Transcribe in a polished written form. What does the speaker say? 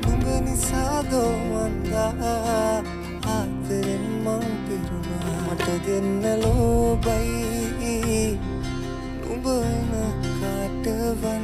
නුඹ නිසා දෝමන්දා ආදරෙන් මං පිරුණා මට දෙන්න ලෝබයි නුඹ කාටවත්